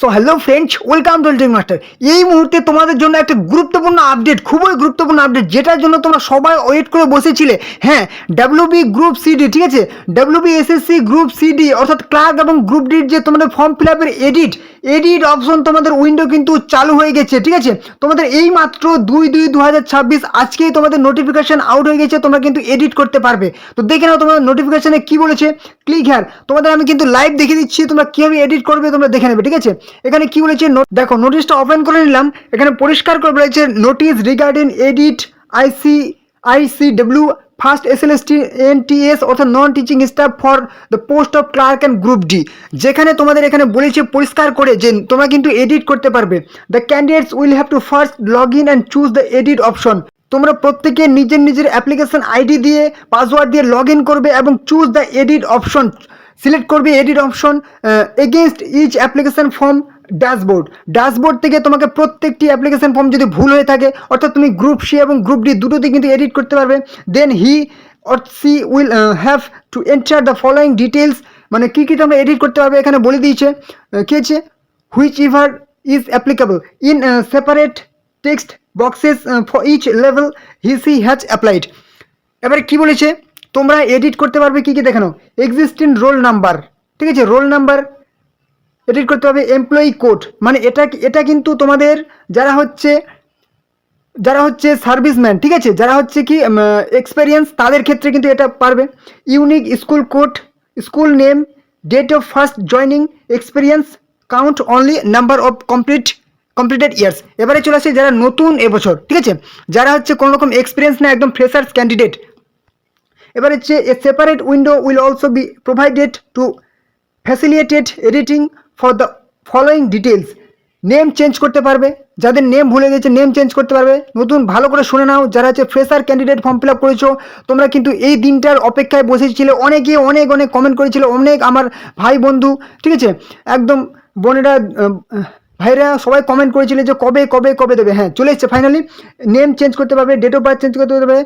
So hello friends, welcome to Tech Master. এই মুহূর্তে তোমাদের জন্য একটা গুরুত্বপূর্ণ আপডেট, খুবই গুরুত্বপূর্ণ আপডেট, যেটার জন্য তোমরা সবাই ওয়েট করে বসেছিলে। হ্যাঁ, ডাব্লিউবি গ্রুপ সিডি, ঠিক আছে, ডাব্লিউবি এসএসসি গ্রুপ সিডি অর্থাৎ ক্লার্ক এবং গ্রুপ ডির যে তোমাদের ফর্ম ফিল আপের এডিট অপশন তোমাদের উইন্ডো কিন্তু চালু হয়ে গেছে। ঠিক আছে, তোমাদের এই মাত্র 2/2/2026 আজকেই তোমাদের নোটিফিকেশন আউট হয়ে গেছে, তোমরা কিন্তু এডিট করতে পারবে। তো দেখে নাও তোমাদের নোটিফিকেশনে কি বলেছে। ক্লিক হ্যার, তোমাদের আমি কিন্তু লাইভ দেখে দিচ্ছি তোমরা কীভাবে এডিট করবে, তোমরা দেখে নেবে। ঠিক আছে, এখানে কি বলেছে দেখো, নোটিশটা ওপেন করে নিলাম। এখানে পরিষ্কার করে বলেছে notice regarding edit ICW first SLST NTS অর্থাৎ non teaching staff for the post of clerk and group D. যেখানে তোমাদের এখানে বলেছে পরিষ্কার করে যে তোমরা কিন্তু এডিট করতে পারবে। The candidates will have to first log in and choose the edit option. তোমরা প্রত্যেকে নিজের অ্যাপ্লিকেশন আইডি দিয়ে পাসওয়ার্ড দিয়ে লগ ইন করবে এবং choose the edit option select করবে। Edit option against each application form dashboard থেকে তোমাকে প্রত্যেকটি অ্যাপ্লিকেশন ফর্ম যদি ভুল হয়ে থাকে, অর্থাৎ তুমি গ্রুপ সি এবং গ্রুপ ডি দুটোতে কিন্তু এডিট করতে পারবে। Then he or she will have to enter the following details, মানে কী কী তোমরা এডিট করতে পারবে এখানে বলে দিয়েছে। কী আছে, whichever is applicable in separate text boxes for each level he has applied. এবারে কি বলেছে, তোমরা এডিট করতে পারবে কী কী দেখানো, এক্সিস্টিং রোল নাম্বার, ঠিক আছে, রোল নাম্বার এডিট করতে হবে। এমপ্লয়ি কোড, মানে এটা কিন্তু তোমাদের যারা হচ্ছে সার্ভিসম্যান, ঠিক আছে, যারা হচ্ছে কি এক্সপেরিয়েন্স, তাদের ক্ষেত্রে কিন্তু এটা পারবে। Unique school code, school name, date of first joining, experience, count only number of completed years. এবারে চলে আসে যারা নতুন এবছর, ঠিক আছে, যারা হচ্ছে কোনো রকম এক্সপিরিয়েন্স না, একদম ফ্রেশার্স ক্যান্ডিডেট। এবার হচ্ছে a separate window will also be provided to facilitate editing for the following details. Name change করতে পারবে, যাদের নেম ভুলে গেছে নেম চেঞ্জ করতে পারবে। নতুন ভালো করে শুনে নাও, যারা হচ্ছে fresher candidate form fill up করেছো, তোমরা কিন্তু এই দিনটার অপেক্ষায় বসেছিলে। অনেকে অনেক কমেন্ট করেছিল, অনেক আমার ভাই বন্ধু, ঠিক আছে, একদম বোনেরা ভাইরা সবাই কমেন্ট করেছিল যে কবে কবে কবে দেবে। হ্যাঁ, চলে এসছে ফাইনালি। নেম চেঞ্জ করতে পারবে, ডেট অফ বার্থ চেঞ্জ করতে পারবে,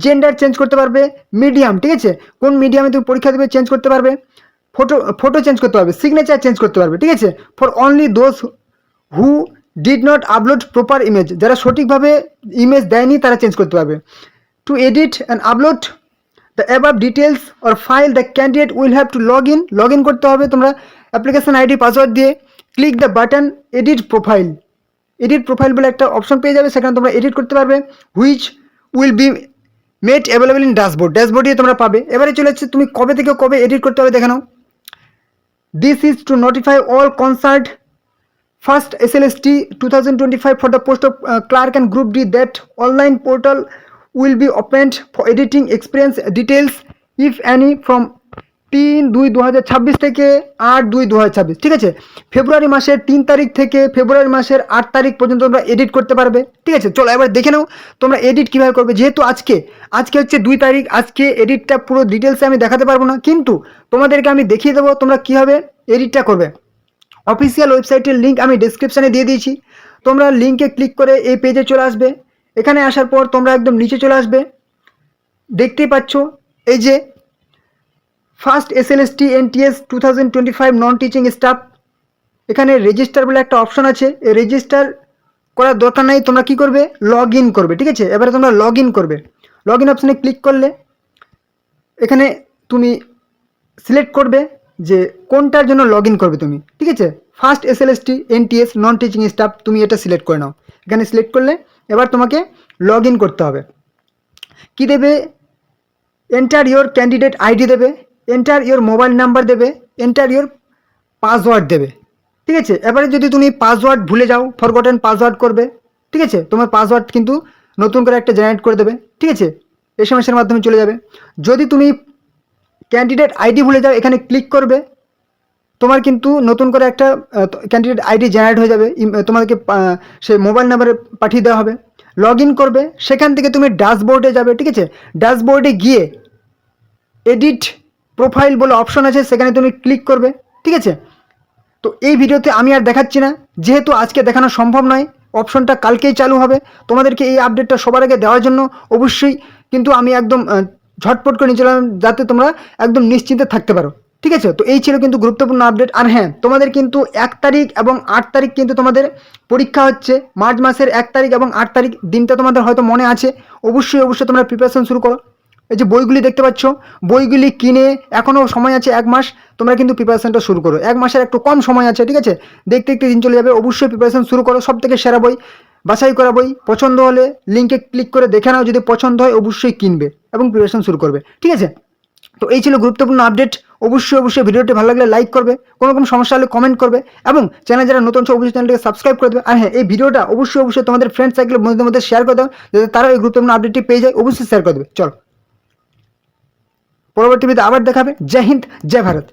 জেন্ডার চেঞ্জ করতে পারবে, মিডিয়াম, ঠিক আছে, কোন মিডিয়ামে তুমি পরীক্ষা দেবে চেঞ্জ করতে পারবে, ফটো চেঞ্জ করতে পারবে, সিগনেচার চেঞ্জ করতে পারবে, ঠিক আছে, for only those who did not upload proper image, যারা সঠিকভাবে ইমেজ দেয়নি তারা চেঞ্জ করতে পারবে। Two edit and upload the above details or file the candidate will have two log in করতে হবে তোমরা অ্যাপ্লিকেশন আইডি পাসওয়ার্ড দিয়ে। Click the button edit profile বলে একটা অপশন পেয়ে যাবে, সেখানে তোমরা এডিট করতে পারবে। Which will be made available in dashboard দিয়ে তোমরা পাবে। এবারে চলে যাচ্ছে তুমি কবে থেকে কবে এডিট করতে হবে দেখানো। This is to notify all concert first SLST 2025 for the post of clerk and group D that online portal will be opened for editing experience details if any from 3/2/2026 থেকে 8/2/2026, ঠিক আছে, ফেব্রুয়ারি মাসের 3 তারিখ থেকে ফেব্রুয়ারি মাসের 8 তারিখ পর্যন্ত তোমরা এডিট করতে পারবে। ঠিক আছে, চলো এবার দেখে নাও তোমরা এডিট কীভাবে করবে। যেহেতু আজকে হচ্ছে 2 তারিখ, আজকে এডিটটা পুরো ডিটেলসে আমি দেখাতে পারবো না, কিন্তু তোমাদেরকে আমি দেখিয়ে দেবো তোমরা কীভাবে এডিটটা করবে। অফিসিয়াল ওয়েবসাইটের লিঙ্ক আমি ডিসক্রিপশানে দিয়ে দিয়েছি, তোমরা লিঙ্কে ক্লিক করে এই পেজে চলে আসবে। এখানে আসার পর তোমরা একদম নিচে চলে আসবে, দেখতেই পাচ্ছ এই যে ফার্স্ট SLST NTS 2025 নন টিচিং স্টাফ, এখানে রেজিস্টার বলে একটা অপশন আছে। এই রেজিস্টার করার দরকার নাই, তোমরা কি করবে, লগ ইন করবে। ঠিক আছে, এবারে তোমরা লগ ইন করবে। লগ ইন অপশানে ক্লিক করলে এখানে তুমি সিলেক্ট করবে যে কোনটার জন্য লগ ইন করবে তুমি, ঠিক আছে, ফার্স্ট SLST NTS নন টিচিং স্টাফ, তুমি এটা সিলেক্ট করে নাও। এখানে সিলেক্ট করলে এবার তোমাকে লগ ইন করতে হবে। কি দেবে, এন্টার ইয়োর ক্যান্ডিডেট আইডি দেবে, এন্টার ইয়োর মোবাইল নাম্বার দেবে, এন্টার ইয়োর পাসওয়ার্ড দেবে। ঠিক আছে, এবারে যদি তুমি পাসওয়ার্ড ভুলে যাও, ফরগটেন পাসওয়ার্ড করবে, ঠিক আছে, তোমার পাসওয়ার্ড কিন্তু নতুন করে একটা জেনারেট করে দেবে, ঠিক আছে, SMS-এর মাধ্যমে চলে যাবে। যদি তুমি ক্যান্ডিডেট আইডি ভুলে যাও, এখানে ক্লিক করবে, তোমার কিন্তু নতুন করে একটা ক্যান্ডিডেট আইডি জেনারেট হয়ে যাবে, তোমাদেরকে সেই মোবাইল নাম্বারে পাঠিয়ে দেওয়া হবে। লগ ইন করবে, সেখান থেকে তুমি ড্যাশবোর্ডে যাবে, ঠিক আছে, ড্যাশবোর্ডে গিয়ে এডিট প্রোফাইল বলে অপশন আছে, সেখানে তুমি ক্লিক করবে। ঠিক আছে, তো এই ভিডিওতে আমি আর দেখাচ্ছি না, যেহেতু আজকে দেখানো সম্ভব নয়, অপশনটা কালকেই চালু হবে। তোমাদেরকে এই আপডেটটা সবার আগে দেওয়ার জন্য অবশ্যই কিন্তু আমি একদম ঝটপট করে নিয়ে চলাম, যাতে তোমরা একদম নিশ্চিন্তে থাকতে পারো। ঠিক আছে, তো এই ছিল কিন্তু গুরুত্বপূর্ণ আপডেট। আর হ্যাঁ, তোমাদের কিন্তু 1 তারিখ এবং 8 তারিখ কিন্তু তোমাদের পরীক্ষা হচ্ছে, মার্চ মাসের 1 তারিখ এবং 8 তারিখ, দিনটা তোমাদের হয়তো মনে আছে। অবশ্যই অবশ্যই তোমরা প্রিপারেশন শুরু করো। এই যে বইগুলি দেখতে পাচ্ছ, বইগুলি কিনে, এখনও সময় আছে 1 মাস, তোমরা কিন্তু প্রিপারেশনটা শুরু করো। 1 মাসের একটু কম সময় আছে, ঠিক আছে, দেখতে দেখতে দিন চলে যাবে। অবশ্যই প্রিপারেশন শুরু করো। সব থেকে সেরা বই, বাছাই করা বই, পছন্দ হলে লিঙ্কে ক্লিক করে দেখে নাও, যদি পছন্দ হয় অবশ্যই কিনবে এবং প্রিপারেশন শুরু করবে, ঠিক আছে। তো এই ছিল গুরুত্বপূর্ণ আপডেট। অবশ্যই অবশ্যই ভিডিওটি ভালো লাগলে লাইক করবে, কোনো রকম সমস্যা হলে কমেন্ট করবে, এবং চ্যানেল যারা নতুন আছে অবশ্যই চ্যানেলটিকে সাবস্ক্রাইব করে দেবে। আর হ্যাঁ, এই ভিডিওটা অবশ্যই অবশ্যই তোমাদের ফ্রেন্ড সার্কেলের বন্ধুদের মধ্যে শেয়ার করে দাও, যাতে তারা এই গুরুত্বপূর্ণ আপডেটটি পেয়ে যায়। অবশ্যই শেয়ার করে দেবে। চলো, পরবর্তী ভিডিও আবার দেখাবে। জয় হিন্দ, জয় ভারত।